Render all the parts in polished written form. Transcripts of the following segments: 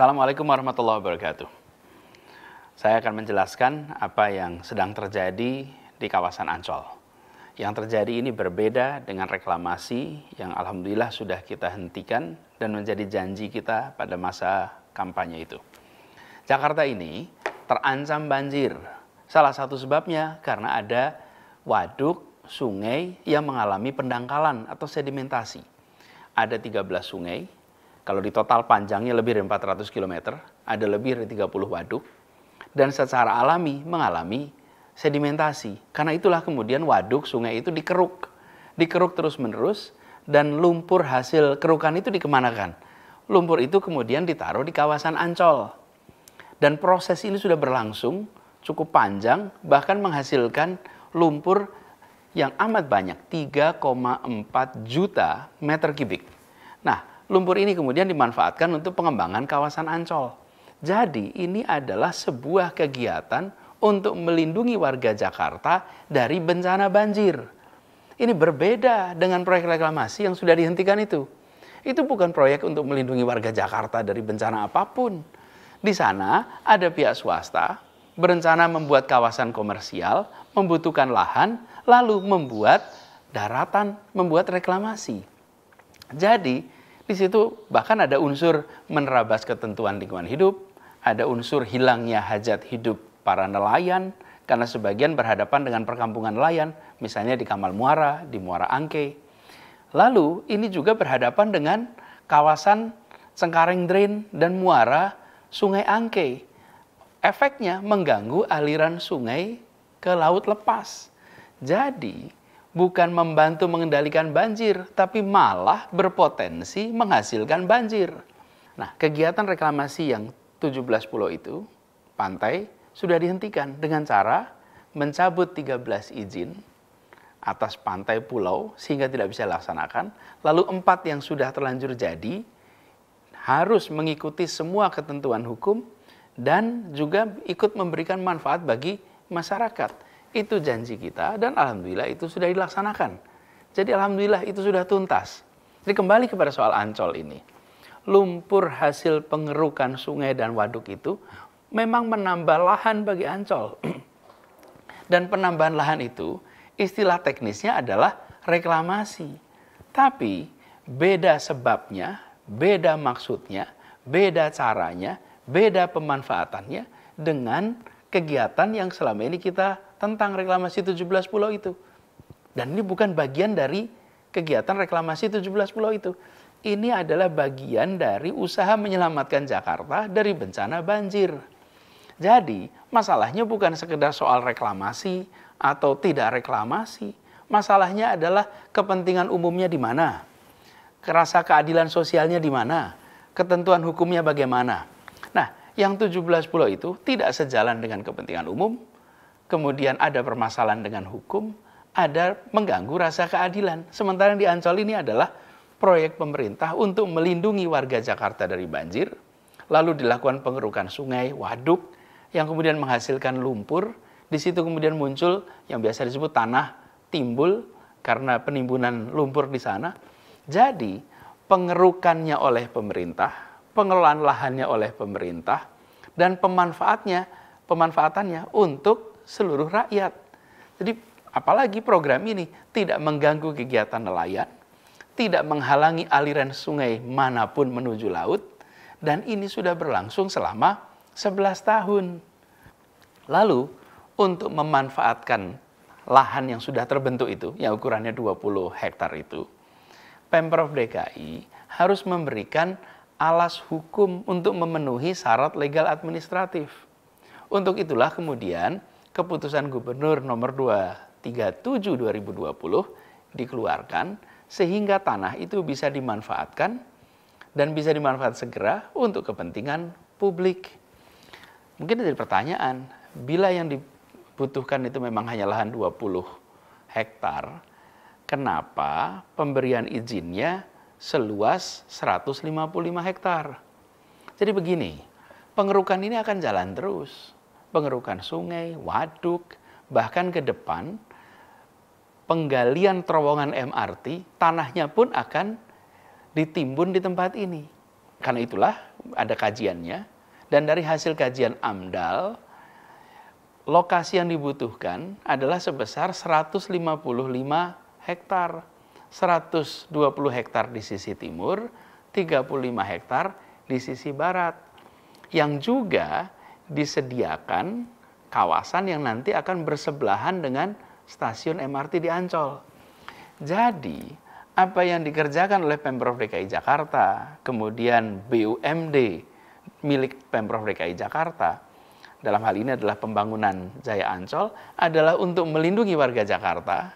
Assalamualaikum warahmatullahi wabarakatuh. Saya akan menjelaskan apa yang sedang terjadi di kawasan Ancol. Yang terjadi ini berbeda dengan reklamasi yang alhamdulillah sudah kita hentikan dan menjadi janji kita pada masa kampanye itu. Jakarta ini terancam banjir. Salah satu sebabnya karena ada waduk, sungai yang mengalami pendangkalan atau sedimentasi. Ada 13 sungai, kalau di total panjangnya lebih dari 400 km, ada lebih dari 30 waduk, dan secara alami mengalami sedimentasi. Karena itulah kemudian waduk, sungai itu dikeruk terus-menerus, dan lumpur hasil kerukan itu dikemanakan? Lumpur itu kemudian ditaruh di kawasan Ancol. Dan proses ini sudah berlangsung cukup panjang, bahkan menghasilkan lumpur yang amat banyak, 3,4 juta meter kubik. Nah, lumpur ini kemudian dimanfaatkan untuk pengembangan kawasan Ancol. Jadi ini adalah sebuah kegiatan untuk melindungi warga Jakarta dari bencana banjir. Ini berbeda dengan proyek reklamasi yang sudah dihentikan itu. Itu bukan proyek untuk melindungi warga Jakarta dari bencana apapun. Di sana ada pihak swasta berencana membuat kawasan komersial, membutuhkan lahan, lalu membuat daratan, membuat reklamasi. Jadi di situ bahkan ada unsur menerabas ketentuan lingkungan hidup, ada unsur hilangnya hajat hidup para nelayan, karena sebagian berhadapan dengan perkampungan nelayan, misalnya di Kamal Muara, di Muara Angke. Lalu ini juga berhadapan dengan kawasan Cengkareng Drain dan muara Sungai Angke. Efeknya mengganggu aliran sungai ke laut lepas. Jadi bukan membantu mengendalikan banjir, tapi malah berpotensi menghasilkan banjir. Nah, kegiatan reklamasi yang 17 pulau itu, pantai, sudah dihentikan dengan cara mencabut 13 izin atas pantai pulau sehingga tidak bisa dilaksanakan. Lalu 4 yang sudah terlanjur jadi harus mengikuti semua ketentuan hukum dan juga ikut memberikan manfaat bagi masyarakat. Itu janji kita dan alhamdulillah itu sudah dilaksanakan. Jadi alhamdulillah itu sudah tuntas. Jadi kembali kepada soal Ancol ini. Lumpur hasil pengerukan sungai dan waduk itu memang menambah lahan bagi Ancol. Dan penambahan lahan itu istilah teknisnya adalah reklamasi. Tapi beda sebabnya, beda maksudnya, beda caranya, beda pemanfaatannya dengan kegiatan yang selama ini kita tentang reklamasi 17 pulau itu. Dan ini bukan bagian dari kegiatan reklamasi 17 pulau itu. Ini adalah bagian dari usaha menyelamatkan Jakarta dari bencana banjir. Jadi, masalahnya bukan sekedar soal reklamasi atau tidak reklamasi. Masalahnya adalah kepentingan umumnya di mana? Rasa keadilan sosialnya di mana? Ketentuan hukumnya bagaimana? Nah, yang 17 pulau itu tidak sejalan dengan kepentingan umum, kemudian ada permasalahan dengan hukum, ada mengganggu rasa keadilan. Sementara yang di Ancol ini adalah proyek pemerintah untuk melindungi warga Jakarta dari banjir, lalu dilakukan pengerukan sungai, waduk, yang kemudian menghasilkan lumpur. Di situ kemudian muncul yang biasa disebut tanah timbul karena penimbunan lumpur di sana. Jadi pengerukannya oleh pemerintah, pengelolaan lahannya oleh pemerintah, dan pemanfaatannya untuk seluruh rakyat. Jadi apalagi program ini tidak mengganggu kegiatan nelayan, tidak menghalangi aliran sungai manapun menuju laut, dan ini sudah berlangsung selama 11 tahun. Lalu untuk memanfaatkan lahan yang sudah terbentuk itu, yang ukurannya 20 hektar itu, Pemprov DKI harus memberikan alas hukum untuk memenuhi syarat legal administratif. Untuk itulah kemudian keputusan Gubernur nomor 237 2020 dikeluarkan sehingga tanah itu bisa dimanfaatkan dan bisa dimanfaatkan segera untuk kepentingan publik. Mungkin jadi pertanyaan, bila yang dibutuhkan itu memang hanya lahan 20 hektar, kenapa pemberian izinnya seluas 155 hektar? Jadi begini, pengerukan ini akan jalan terus. Pengerukan sungai, waduk, bahkan ke depan penggalian terowongan MRT, tanahnya pun akan ditimbun di tempat ini. Karena itulah ada kajiannya, dan dari hasil kajian AMDAL, lokasi yang dibutuhkan adalah sebesar 155 hektar. 120 hektar di sisi timur, 35 hektar di sisi barat. Yang juga disediakan kawasan yang nanti akan bersebelahan dengan stasiun MRT di Ancol. Jadi, apa yang dikerjakan oleh Pemprov DKI Jakarta, kemudian BUMD milik Pemprov DKI Jakarta, dalam hal ini adalah pembangunan Jaya Ancol, adalah untuk melindungi warga Jakarta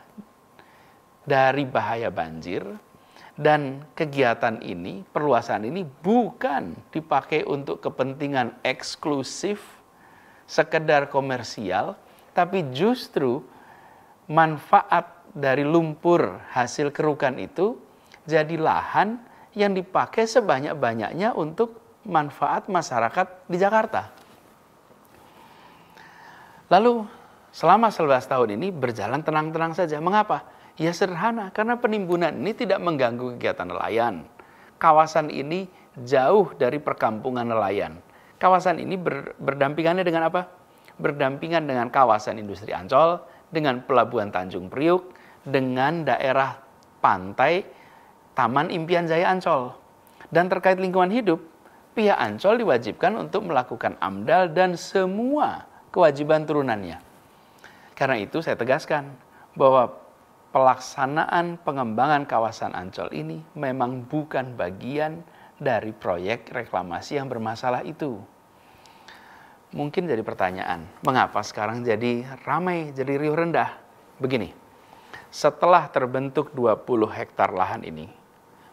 dari bahaya banjir. Dan kegiatan ini, perluasan ini bukan dipakai untuk kepentingan eksklusif, sekedar komersial, tapi justru manfaat dari lumpur hasil kerukan itu jadi lahan yang dipakai sebanyak-banyaknya untuk manfaat masyarakat di Jakarta. Lalu selama 11 tahun ini berjalan tenang-tenang saja. Mengapa? Ya sederhana, karena penimbunan ini tidak mengganggu kegiatan nelayan. Kawasan ini jauh dari perkampungan nelayan. Kawasan ini berdampingannya dengan apa? Berdampingan dengan kawasan industri Ancol, dengan pelabuhan Tanjung Priuk, dengan daerah pantai Taman Impian Jaya Ancol. Dan terkait lingkungan hidup, pihak Ancol diwajibkan untuk melakukan AMDAL dan semua kewajiban turunannya. Karena itu saya tegaskan bahwa pelaksanaan pengembangan kawasan Ancol ini memang bukan bagian dari proyek reklamasi yang bermasalah itu. Mungkin jadi pertanyaan, mengapa sekarang jadi ramai, jadi riuh rendah? Begini, setelah terbentuk 20 hektar lahan ini,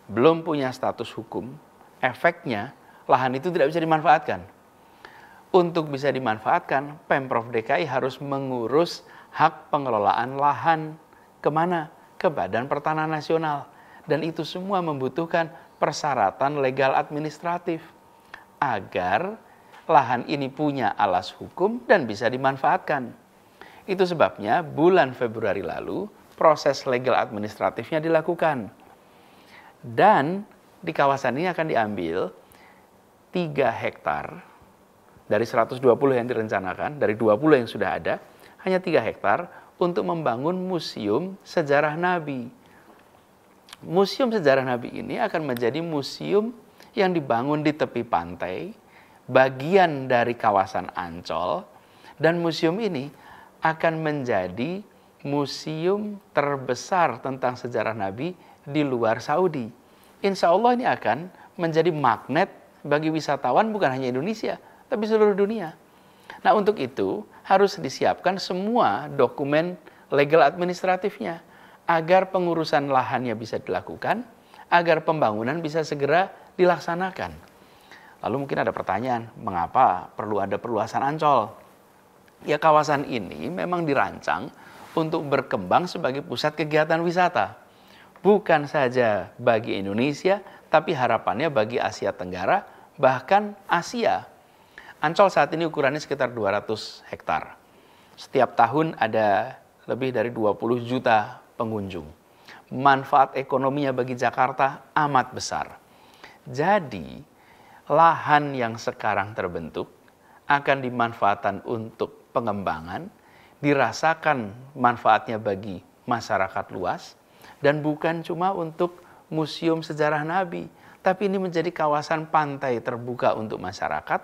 belum punya status hukum, efeknya lahan itu tidak bisa dimanfaatkan. Untuk bisa dimanfaatkan, Pemprov DKI harus mengurus hak pengelolaan lahan. Kemana? Ke Badan Pertanahan Nasional. Dan itu semua membutuhkan persyaratan legal administratif agar lahan ini punya alas hukum dan bisa dimanfaatkan. Itu sebabnya bulan Februari lalu proses legal administratifnya dilakukan. Dan di kawasan ini akan diambil 3 hektar dari 120 yang direncanakan, dari 20 yang sudah ada, hanya 3 hektar untuk membangun Museum Sejarah Nabi. Museum Sejarah Nabi ini akan menjadi museum yang dibangun di tepi pantai, bagian dari kawasan Ancol, dan museum ini akan menjadi museum terbesar tentang sejarah Nabi di luar Saudi. Insya Allah ini akan menjadi magnet bagi wisatawan bukan hanya Indonesia, tapi seluruh dunia. Nah, untuk itu harus disiapkan semua dokumen legal administratifnya agar pengurusan lahannya bisa dilakukan, agar pembangunan bisa segera dilaksanakan. Lalu mungkin ada pertanyaan, mengapa perlu ada perluasan Ancol? Ya, kawasan ini memang dirancang untuk berkembang sebagai pusat kegiatan wisata. Bukan saja bagi Indonesia, tapi harapannya bagi Asia Tenggara, bahkan Asia. Ancol saat ini ukurannya sekitar 200 hektar. Setiap tahun ada lebih dari 20 juta pengunjung. Manfaat ekonominya bagi Jakarta amat besar. Jadi, lahan yang sekarang terbentuk akan dimanfaatkan untuk pengembangan, dirasakan manfaatnya bagi masyarakat luas, dan bukan cuma untuk Museum Sejarah Nabi, tapi ini menjadi kawasan pantai terbuka untuk masyarakat,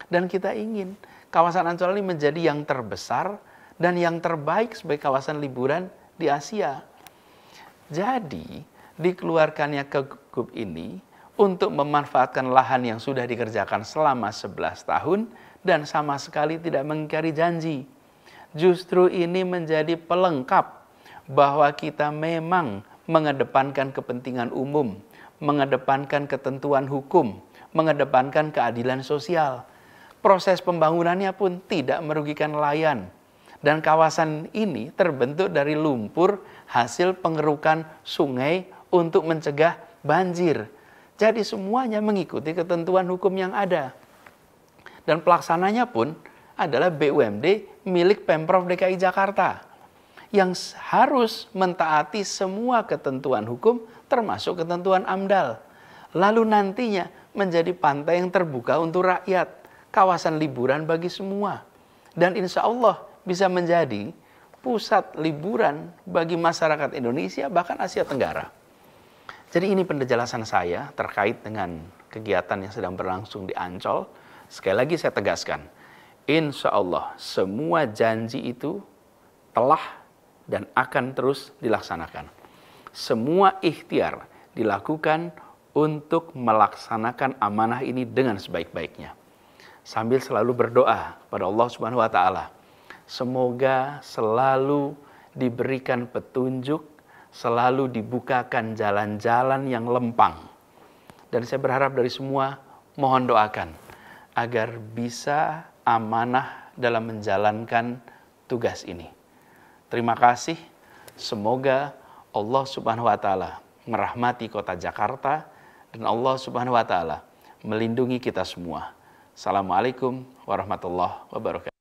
dan kita ingin kawasan Ancol ini menjadi yang terbesar dan yang terbaik sebagai kawasan liburan di Asia. Jadi, dikeluarkannya Kegub ini untuk memanfaatkan lahan yang sudah dikerjakan selama 11 tahun dan sama sekali tidak mengingkari janji. Justru ini menjadi pelengkap bahwa kita memang mengedepankan kepentingan umum, mengedepankan ketentuan hukum, mengedepankan keadilan sosial. Proses pembangunannya pun tidak merugikan nelayan. Dan kawasan ini terbentuk dari lumpur hasil pengerukan sungai untuk mencegah banjir. Jadi semuanya mengikuti ketentuan hukum yang ada. Dan pelaksananya pun adalah BUMD milik Pemprov DKI Jakarta yang harus mentaati semua ketentuan hukum termasuk ketentuan AMDAL. Lalu nantinya menjadi pantai yang terbuka untuk rakyat, kawasan liburan bagi semua. Dan insya Allah bisa menjadi pusat liburan bagi masyarakat Indonesia, bahkan Asia Tenggara. Jadi ini penjelasan saya terkait dengan kegiatan yang sedang berlangsung di Ancol. Sekali lagi saya tegaskan, insya Allah semua janji itu telah dan akan terus dilaksanakan. Semua ikhtiar dilakukan untuk melaksanakan amanah ini dengan sebaik-baiknya. Sambil selalu berdoa kepada Allah Subhanahu wa Ta'ala, semoga selalu diberikan petunjuk, selalu dibukakan jalan-jalan yang lempang. Dan saya berharap dari semua, mohon doakan agar bisa amanah dalam menjalankan tugas ini. Terima kasih. Semoga Allah Subhanahu wa Ta'ala merahmati kota Jakarta dan Allah Subhanahu wa Ta'ala melindungi kita semua. Assalamualaikum warahmatullahi wabarakatuh.